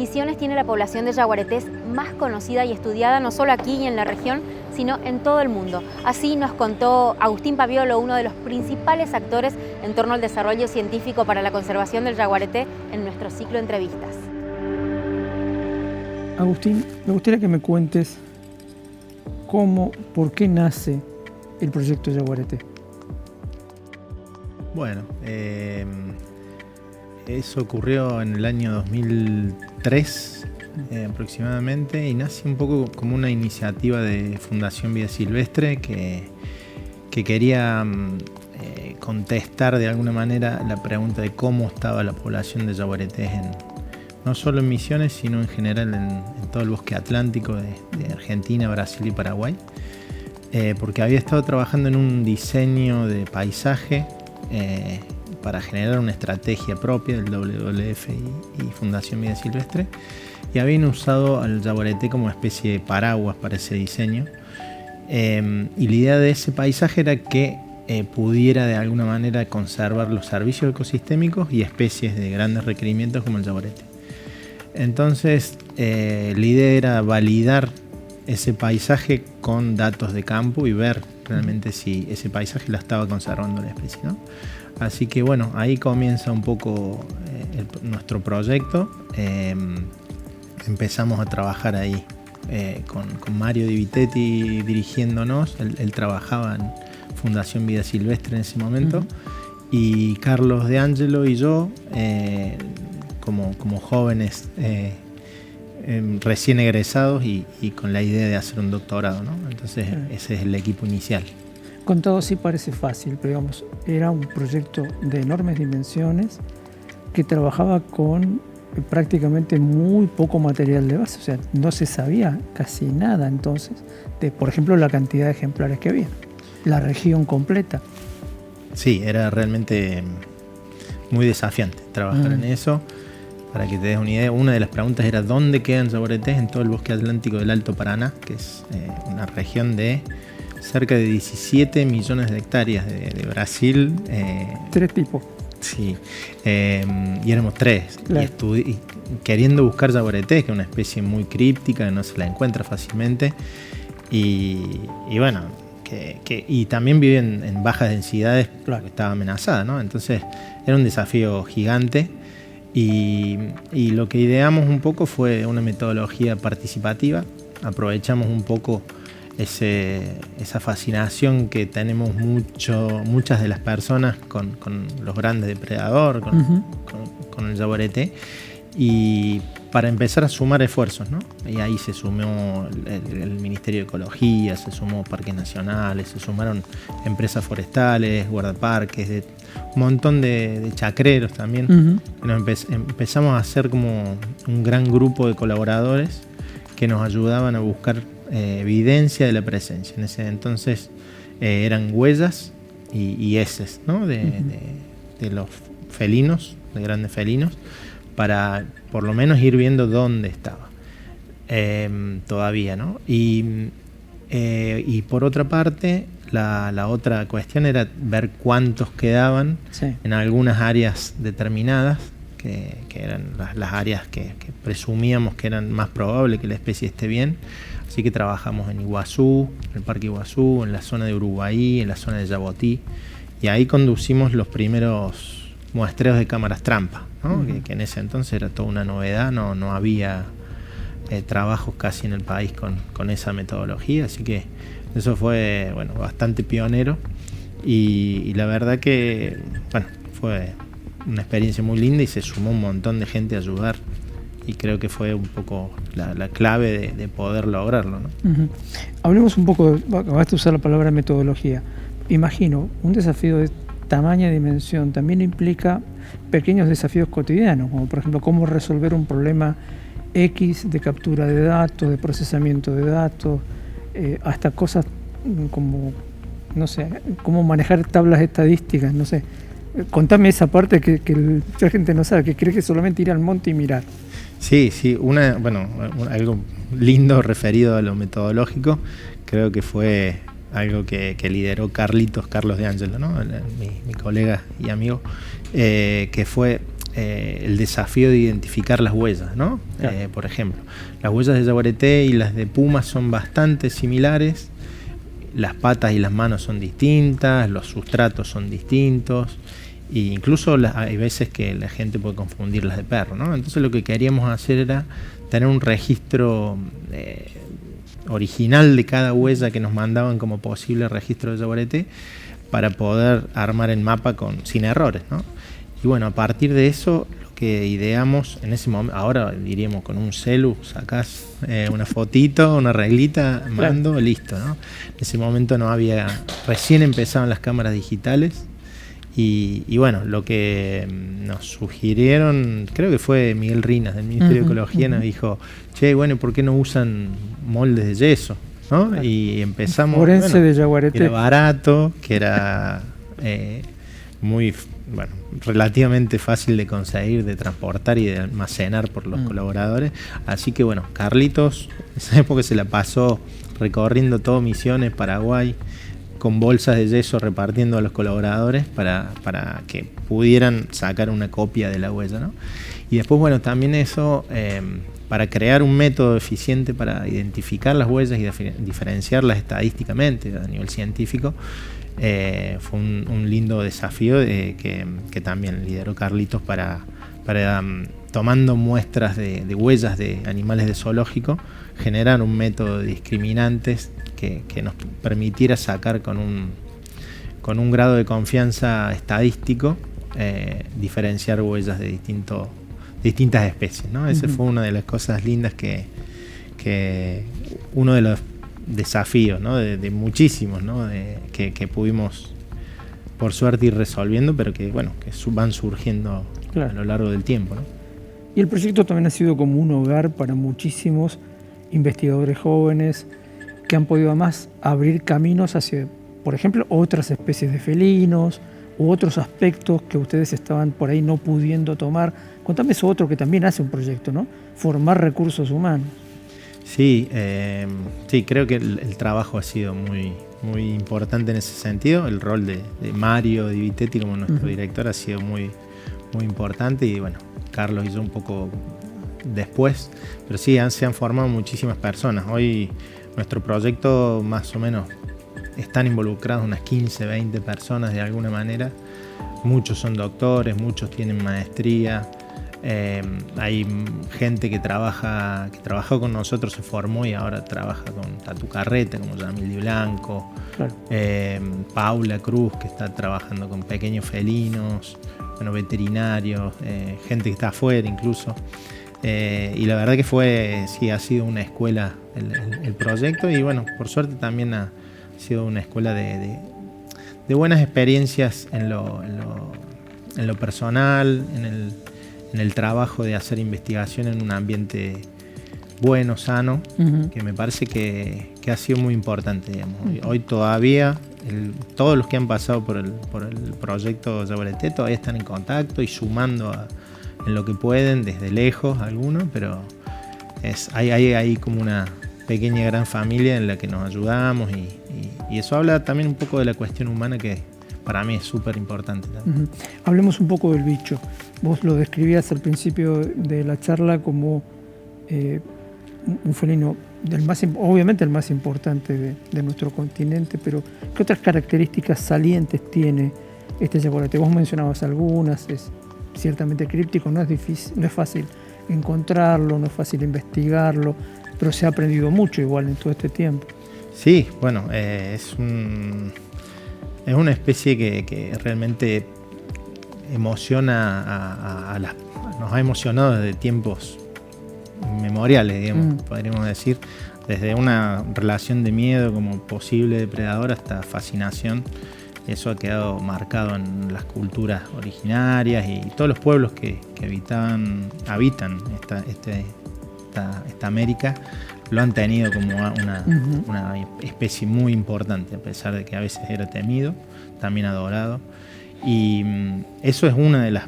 Misiones tiene la población de yaguaretés más conocida y estudiada no solo aquí y en la región, sino en todo el mundo. Así nos contó Agustín Paviolo, uno de los principales actores en torno al desarrollo científico para la conservación del yaguareté en nuestro ciclo de entrevistas. Agustín, me gustaría que me cuentes por qué nace el proyecto Yaguareté. Bueno, eso ocurrió en el año 2003 aproximadamente, y nace un poco como una iniciativa de Fundación Vida Silvestre que quería contestar de alguna manera la pregunta de cómo estaba la población de yaguaretés no solo en Misiones, sino en general en todo el bosque atlántico de Argentina, Brasil y Paraguay, porque había estado trabajando en un diseño de paisaje para generar una estrategia propia del WWF y Fundación Vida Silvestre, y habían usado al yaguareté como especie de paraguas para ese diseño, y la idea de ese paisaje era que pudiera de alguna manera conservar los servicios ecosistémicos y especies de grandes requerimientos como el yaguareté. Entonces la idea era validar ese paisaje con datos de campo y ver realmente si ese paisaje la estaba conservando la especie, ¿no? Así que bueno, ahí comienza un poco nuestro proyecto. Empezamos a trabajar ahí con Mario Di Vitetti dirigiéndonos. Él trabajaba en Fundación Vida Silvestre en ese momento, y Carlos De Angelo y yo como jóvenes recién egresados y con la idea de hacer un doctorado, ¿no? Entonces ese es el equipo inicial. Contado así parece fácil, pero digamos, era un proyecto de enormes dimensiones que trabajaba con prácticamente muy poco material de base, o sea, no se sabía casi nada entonces de, por ejemplo, la cantidad de ejemplares que había, la región completa. Sí, era realmente muy desafiante trabajar en eso. Para que te des una idea, una de las preguntas era ¿dónde quedan yaguaretés en todo el bosque atlántico del Alto Paraná? Que es una región de cerca de 17 millones de hectáreas de Brasil. 3 tipos. Sí, y éramos 3. Claro. Y queriendo buscar yaguaretés, que es una especie muy críptica, que no se la encuentra fácilmente. Y bueno, y también viven en bajas densidades, claro, que estaba amenazada, ¿no? Entonces era un desafío gigante. Y lo que ideamos un poco fue una metodología participativa. Aprovechamos un poco esa fascinación que tenemos muchas de las personas con los grandes depredadores, con el yaguareté, y para empezar a sumar esfuerzos, ¿no? Y ahí se sumó el Ministerio de Ecología, se sumó Parques Nacionales, se sumaron empresas forestales, guardaparques, un montón de chacreros también. Empezamos a hacer como un gran grupo de colaboradores que nos ayudaban a buscar evidencia de la presencia. En ese entonces eran huellas y heces, ¿no? de los felinos, de grandes felinos, para por lo menos ir viendo dónde estaba todavía, ¿no? Y por otra parte, la otra cuestión era ver cuántos quedaban en algunas áreas determinadas, que eran las áreas que presumíamos que eran más probables que la especie esté bien. Así que trabajamos en Iguazú, en el Parque Iguazú, en la zona de Uruguay, en la zona de Yabotí, y ahí conducimos los primeros muestreos de cámaras trampa, ¿no? Que en ese entonces era toda una novedad, no había trabajos casi en el país con esa metodología, así que eso fue bastante pionero, y la verdad que fue una experiencia muy linda, y se sumó un montón de gente a ayudar, y creo que fue un poco la clave de poder lograrlo, ¿no? Hablemos un poco, acabaste de usar la palabra metodología. Imagino, un desafío de tamaño y dimensión también implica pequeños desafíos cotidianos, como por ejemplo cómo resolver un problema X de captura de datos, de procesamiento de datos, hasta cosas como, no sé, cómo manejar tablas estadísticas, no sé. Contame esa parte que mucha gente no sabe, que cree que solamente ir al monte y mirar. Sí, algo lindo referido a lo metodológico, creo que fue algo que lideró Carlos De Angelo, ¿no? Mi colega y amigo, que fue el desafío de identificar las huellas, ¿no? Claro. Por ejemplo, las huellas de yaguareté y las de puma son bastante similares, las patas y las manos son distintas, los sustratos son distintos, e incluso hay veces que la gente puede confundir las de perro, ¿no? Entonces lo que queríamos hacer era tener un registro original de cada huella que nos mandaban como posible registro de yaguareté para poder armar el mapa sin errores, ¿no? Y bueno, a partir de eso lo que ideamos en ese momento, ahora diríamos con un celu, sacás una fotito, una reglita, mando, claro, listo, ¿no? En ese momento no había, recién empezaban las cámaras digitales. Y bueno, lo que nos sugirieron, creo que fue Miguel Rinas del Ministerio de Ecología, nos dijo, che, bueno, ¿por qué no usan moldes de yeso? ¿No? Claro. Y empezamos, Forense de yaguareté. Era barato, que era relativamente fácil de conseguir, de transportar y de almacenar por los colaboradores. Así que bueno, Carlitos, en esa época se la pasó recorriendo todo Misiones, Paraguay, con bolsas de yeso repartiendo a los colaboradores para que pudieran sacar una copia de la huella, ¿no? Y después, bueno, también eso, para crear un método eficiente para identificar las huellas y diferenciarlas estadísticamente a nivel científico, fue un lindo desafío que también lideró Carlitos para tomando muestras de huellas de animales de zoológico, generar un método de discriminantes que nos permitiera sacar con un grado de confianza estadístico, diferenciar huellas de distintas especies, ¿no? Esa fue una de las cosas lindas que uno de los desafíos, ¿no? de muchísimos, ¿no? que pudimos por suerte ir resolviendo, pero que van surgiendo, claro, a lo largo del tiempo, ¿no? Y el proyecto también ha sido como un hogar para muchísimos investigadores jóvenes que han podido además abrir caminos hacia, por ejemplo, otras especies de felinos u otros aspectos que ustedes estaban por ahí no pudiendo tomar. Contame eso otro que también hace un proyecto, ¿no? Formar recursos humanos. Sí, creo que el trabajo ha sido muy, muy importante en ese sentido. El rol de Mario Di Vitetti como nuestro director ha sido muy, muy importante, y bueno, Carlos y yo un poco después, pero sí, se han formado muchísimas personas. Hoy nuestro proyecto más o menos están involucrados unas 15, 20 personas de alguna manera. Muchos son doctores, muchos tienen maestría. Hay gente que trabajó con nosotros, se formó y ahora trabaja con Tatu Carreta, como Yamil Di Blanco. Claro. Paula Cruz, que está trabajando con pequeños felinos, veterinarios, gente que está afuera incluso. Y la verdad que ha sido una escuela el proyecto, y bueno, por suerte también ha sido una escuela de buenas experiencias en lo personal, en el trabajo de hacer investigación en un ambiente bueno, sano, que me parece que ha sido muy importante, digamos. Hoy todavía todos los que han pasado por el proyecto yaguareté todavía están en contacto y sumando en lo que pueden, desde lejos algunos, pero hay como una pequeña gran familia en la que nos ayudamos, y eso habla también un poco de la cuestión humana, que para mí es súper importante. Hablemos un poco del bicho. Vos lo describías al principio de la charla como un felino obviamente el más importante de nuestro continente, pero ¿qué otras características salientes tiene este yaguareté? Vos mencionabas algunas. Es ciertamente críptico, no es fácil encontrarlo, no es fácil investigarlo, pero se ha aprendido mucho igual en todo este tiempo. Sí, bueno, es una especie que realmente emociona nos ha emocionado desde tiempos inmemoriales, digamos, podríamos decir, desde una relación de miedo como posible depredador hasta fascinación. Eso ha quedado marcado en las culturas originarias, y todos los pueblos que habitan esta América lo han tenido como una especie muy importante, a pesar de que a veces era temido, también adorado. Y eso es una de las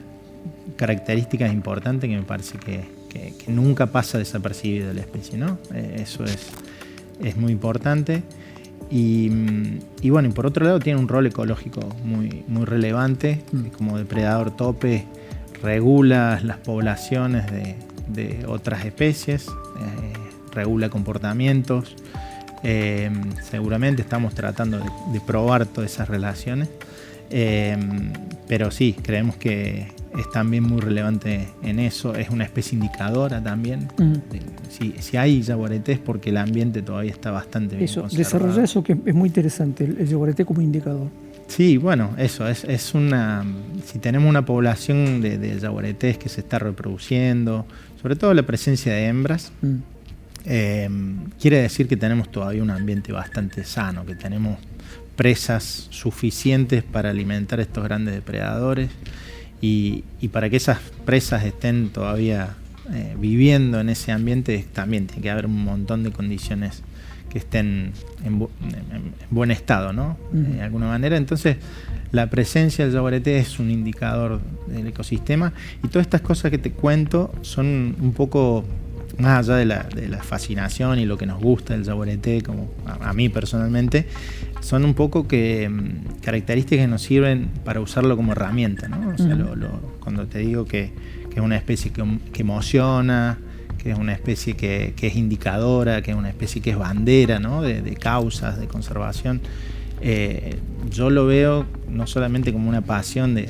características importantes que me parece que nunca pasa desapercibido de la especie, ¿no? Eso es muy importante. Y bueno, y por otro lado tiene un rol ecológico muy, muy relevante. Como depredador tope regula las poblaciones de otras especies, regula comportamientos. Seguramente estamos tratando de probar todas esas relaciones, pero sí, creemos que es también muy relevante en eso. Es una especie indicadora también. Si hay yaguareté es porque el ambiente todavía está bastante bien conservado. Desarrollar eso, que es muy interesante, el yaguareté como indicador. Sí, bueno, eso es una. Si tenemos una población de yaguaretés que se está reproduciendo, sobre todo la presencia de hembras, quiere decir que tenemos todavía un ambiente bastante sano, que tenemos presas suficientes para alimentar a estos grandes depredadores, y para que esas presas estén todavía viviendo en ese ambiente también tiene que haber un montón de condiciones que estén en buen estado, ¿no? De alguna manera. Entonces, la presencia del yaguareté es un indicador del ecosistema, y todas estas cosas que te cuento son un poco más allá de la fascinación y lo que nos gusta del yaguareté, como a mí personalmente, son un poco características que nos sirven para usarlo como herramienta, ¿no? O sea, cuando te digo que es una especie que emociona, que es una especie que es indicadora, que es una especie que es bandera, ¿no? de causas, de conservación. Yo lo veo no solamente como una pasión de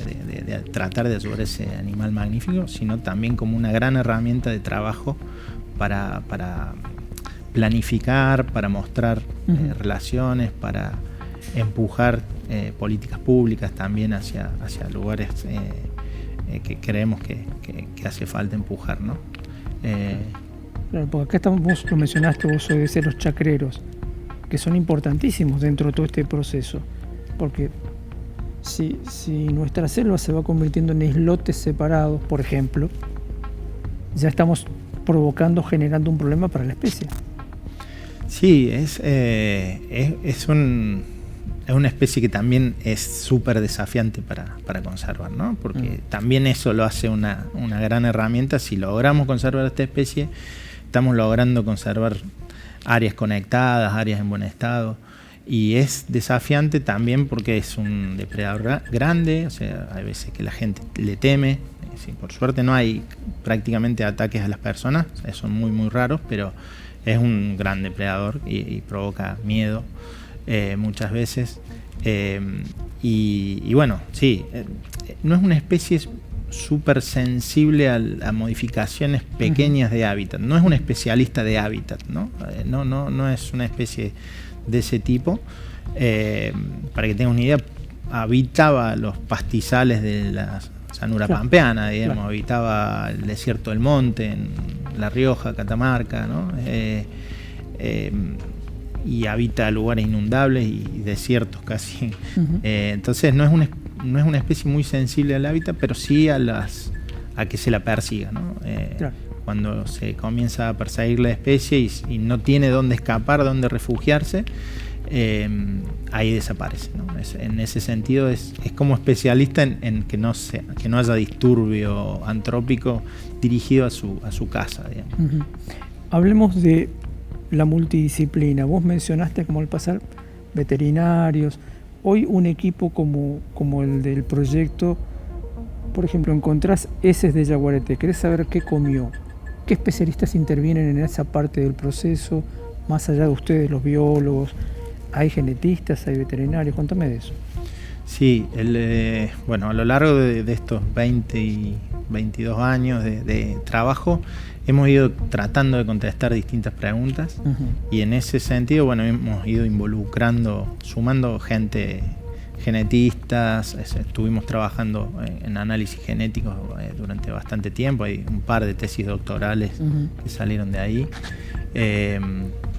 tratar de ayudar a ese animal magnífico, sino también como una gran herramienta de trabajo para planificar, para mostrar relaciones, para empujar políticas públicas también hacia lugares que creemos que hace falta empujar, ¿no? Claro, porque acá estamos, vos lo mencionaste, vos sois de los chacreros, que son importantísimos dentro de todo este proceso, porque si nuestra selva se va convirtiendo en islotes separados, por ejemplo, ya estamos generando un problema para la especie. Sí, es una especie que también es súper desafiante para conservar, ¿no? Porque también eso lo hace una gran herramienta. Si logramos conservar esta especie, estamos logrando conservar áreas conectadas, áreas en buen estado. Y es desafiante también porque es un depredador grande, o sea, hay veces que la gente le teme. Sí, por suerte no hay prácticamente ataques a las personas, son muy muy raros, pero es un gran depredador y provoca miedo muchas veces. Y bueno, sí, no es una especie súper sensible a modificaciones pequeñas de hábitat, no es un especialista de hábitat, ¿no? No es una especie de ese tipo. Para que tengan una idea, habitaba los pastizales de las llanura pampeana, digamos, habitaba el desierto del Monte, en La Rioja, Catamarca, ¿no? Y habita lugares inundables y desiertos casi. Entonces no es una especie muy sensible al hábitat, pero sí a que se la persiga, ¿no? Cuando se comienza a perseguir la especie y no tiene dónde escapar, dónde refugiarse, ahí desaparece, ¿no? En ese sentido es como especialista en que no haya disturbio antrópico dirigido a su casa, digamos. Hablemos de la multidisciplina. Vos mencionaste, como al pasar, veterinarios. Hoy un equipo como el del proyecto, por ejemplo, encontrás heces de yaguareté, querés saber qué comió, qué especialistas intervienen en esa parte del proceso, más allá de ustedes, los biólogos. ¿Hay genetistas, hay veterinarios? Cuéntame de eso. Sí, bueno, a lo largo de estos 20 y 22 años de trabajo hemos ido tratando de contestar distintas preguntas y en ese sentido, bueno, hemos ido sumando gente, genetistas, estuvimos trabajando en análisis genéticos durante bastante tiempo, hay un par de tesis doctorales que salieron de ahí.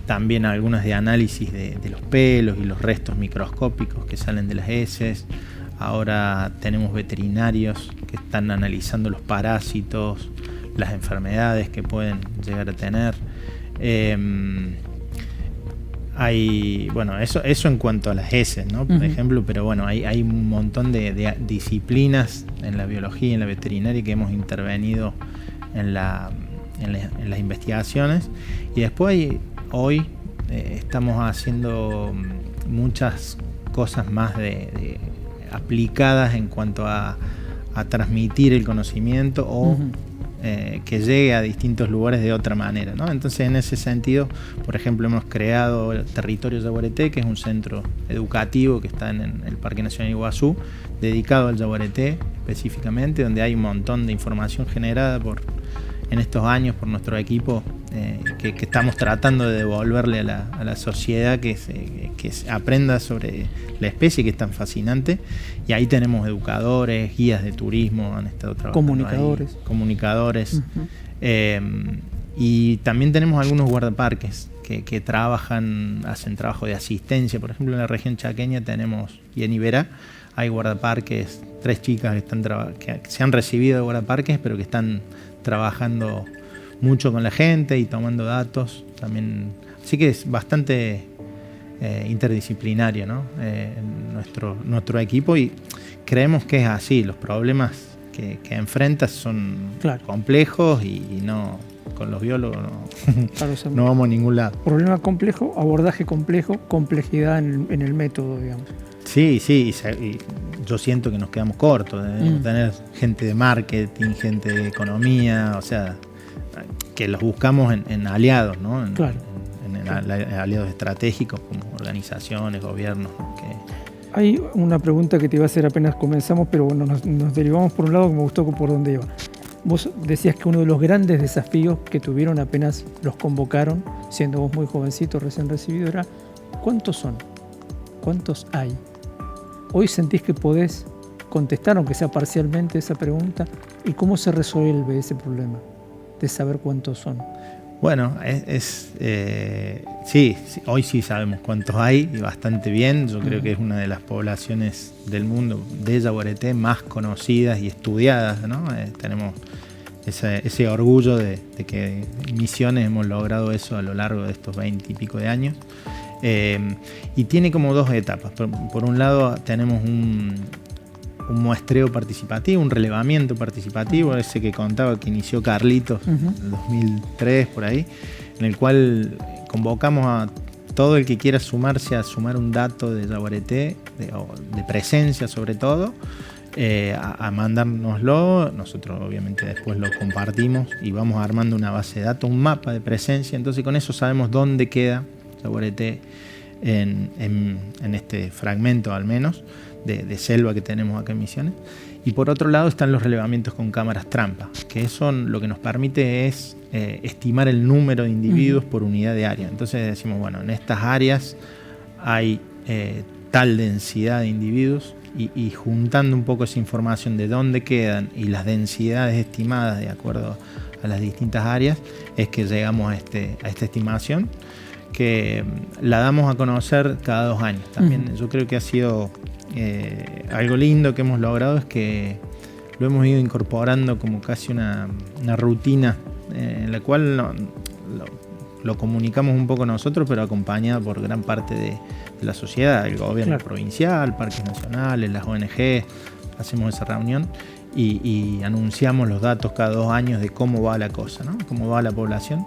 También algunas de análisis de los pelos y los restos microscópicos que salen de las heces. Ahora tenemos veterinarios que están analizando los parásitos, las enfermedades que pueden llegar a tener. Bueno, eso en cuanto a las heces, ¿no? Por ejemplo, pero bueno, hay un montón de disciplinas en la biología y en la veterinaria que hemos intervenido en las investigaciones. Y después hoy estamos haciendo muchas cosas más aplicadas en cuanto a a transmitir el conocimiento o que llegue a distintos lugares de otra manera, ¿no? Entonces, en ese sentido, por ejemplo, hemos creado el Territorio Yaguareté, que es un centro educativo que está en el Parque Nacional Iguazú, dedicado al yaguareté específicamente, donde hay un montón de información generada en estos años por nuestro equipo, que estamos tratando de devolverle a la sociedad que se aprenda sobre la especie, que es tan fascinante. Y ahí tenemos educadores, guías de turismo, han estado trabajando comunicadores. Y también tenemos algunos guardaparques que hacen trabajo de asistencia. Por ejemplo, en la región chaqueña tenemos, y en Iberá, hay guardaparques, 3 chicas que se han recibido de guardaparques, pero que están trabajando mucho con la gente y tomando datos también. Así que es bastante interdisciplinario, ¿no? Nuestro equipo, y creemos que es así. Los problemas que enfrentas son complejos y no, con los biólogos no vamos a ningún lado. Problema complejo, abordaje complejo, complejidad en el método, digamos. Sí, y yo siento que nos quedamos cortos. Debemos tener gente de marketing, gente de economía, o sea, que los buscamos en aliados, ¿no? En aliados estratégicos como organizaciones, gobiernos, ¿no? Hay una pregunta que te iba a hacer apenas comenzamos, pero bueno, nos derivamos por un lado que me gustó por dónde iba. Vos decías que uno de los grandes desafíos que tuvieron apenas los convocaron, siendo vos muy jovencito, recién recibido, era ¿cuántos son? ¿Cuántos hay? ¿Hoy sentís que podés contestar, aunque sea parcialmente, esa pregunta? ¿Y cómo se resuelve ese problema de saber cuántos son? Bueno, sí, hoy sí sabemos cuántos hay, y bastante bien. Yo creo que es una de las poblaciones del mundo de yaguareté más conocidas y estudiadas, ¿no? Tenemos ese orgullo de que en Misiones hemos logrado eso a lo largo de estos 20 y pico de años. Y tiene como 2 etapas. Por un lado tenemos un muestreo participativo, un relevamiento participativo, ese que contaba que inició Carlitos en el 2003, por ahí, en el cual convocamos a todo el que quiera sumarse a sumar un dato de yaguareté, de presencia sobre todo, a mandárnoslo. Nosotros obviamente después lo compartimos y vamos armando una base de datos, un mapa de presencia. Entonces con eso sabemos dónde queda yaguareté en este fragmento al menos de selva que tenemos acá en Misiones. Y por otro lado están los relevamientos con cámaras trampa, que eso lo que nos permite es estimar el número de individuos por unidad de área. Entonces decimos, bueno, en estas áreas hay tal densidad de individuos, y juntando un poco esa información de dónde quedan y las densidades estimadas de acuerdo a las distintas áreas, es que llegamos a esta estimación, que la damos a conocer cada 2 años. También yo creo que ha sido algo lindo que hemos logrado, es que lo hemos ido incorporando como casi una rutina, en la cual lo comunicamos un poco nosotros, pero acompañado por gran parte de la sociedad, el gobierno provincial, parques nacionales, las ONG. Hacemos esa reunión y anunciamos los datos cada 2 años de cómo va la cosa, ¿no? Cómo va la población.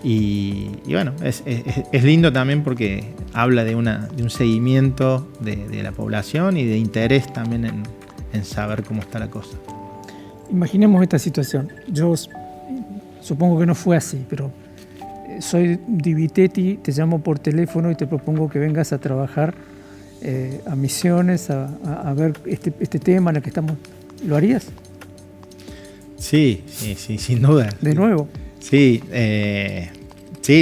Y bueno, es lindo también porque habla de un seguimiento de la población y de interés también en saber cómo está la cosa. Imaginemos esta situación. Yo supongo que no fue así, pero soy Di Vitetti, te llamo por teléfono y te propongo que vengas a trabajar a Misiones, a ver este tema en el que estamos. ¿Lo harías? Sí, sin duda. ¿De nuevo? Sí,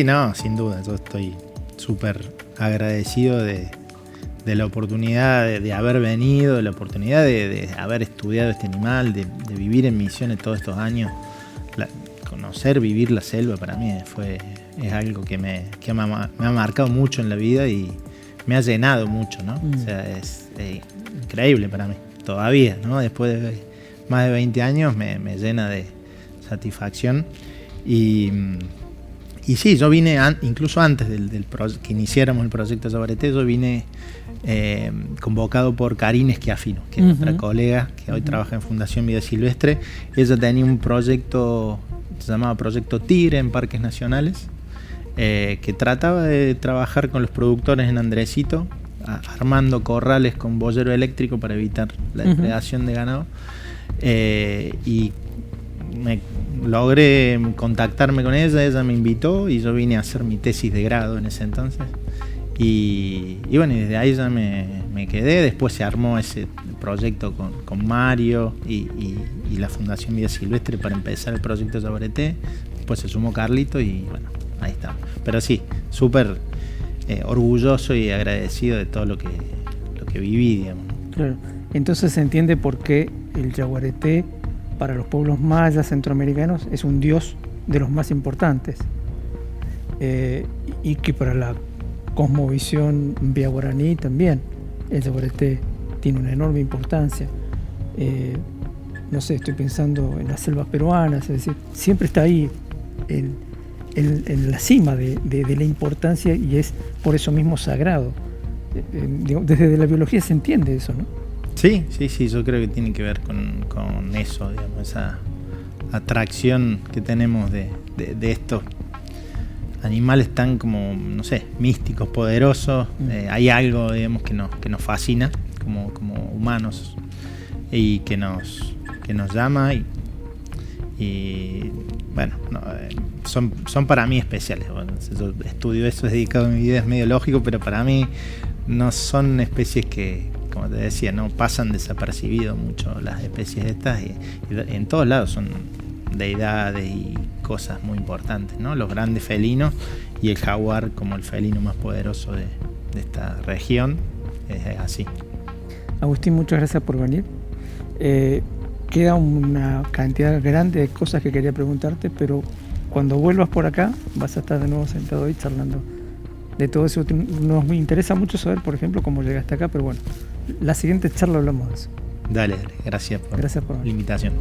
no, sin duda. Yo estoy súper agradecido de la oportunidad de haber venido, de la oportunidad de haber estudiado este animal, de vivir en Misiones todos estos años. Conocer, vivir la selva para mí es algo que me ha marcado mucho en la vida y me ha llenado mucho, ¿no? O sea, es increíble para mí, todavía, ¿no? Después de más de 20 años me llena de satisfacción. Y sí, yo vine incluso antes que iniciáramos el proyecto Yaguareté. Yo vine convocado por Karine Schiaffino, que es nuestra colega que hoy trabaja en Fundación Vida Silvestre. Ella tenía un proyecto, se llamaba Proyecto Tigre en Parques Nacionales, que trataba de trabajar con los productores en Andresito, armando corrales con boyero eléctrico para evitar la depredación de ganado. Y logré contactarme con ella me invitó y yo vine a hacer mi tesis de grado en ese entonces. Y bueno, y desde ahí ya me quedé. Después se armó ese proyecto con Mario y la Fundación Vida Silvestre para empezar el proyecto Yaguareté. Después se sumó Carlito y bueno, ahí estamos. Pero sí, súper orgulloso y agradecido de todo lo que viví, digamos. Claro. Entonces se entiende por qué el yaguareté para los pueblos mayas centroamericanos es un dios de los más importantes, y que para la cosmovisión vía guaraní también el yaguareté tiene una enorme importancia. No sé, estoy pensando en las selvas peruanas, es decir, siempre está ahí en la cima de la importancia, y es por eso mismo sagrado. Desde la biología se entiende eso, ¿no? Sí, yo creo que tiene que ver con eso, digamos, esa atracción que tenemos de estos animales tan como, no sé, místicos, poderosos. Hay algo, digamos, que nos fascina como humanos y que nos llama y bueno, son para mí especiales. Bueno, yo estudio eso, he dedicado mi vida, es medio lógico, pero para mí no son especies que, como te decía, no pasan desapercibidos mucho las especies estas, y en todos lados son deidades y cosas muy importantes, ¿no? Los grandes felinos y el jaguar como el felino más poderoso de esta región es así. Agustín, muchas gracias por venir. Queda una cantidad grande de cosas que quería preguntarte, pero cuando vuelvas por acá vas a estar de nuevo sentado ahí charlando de todo eso. Nos interesa mucho saber, por ejemplo, cómo llegaste acá, pero bueno, la siguiente charla hablamos de eso. Dale, gracias por la invitación.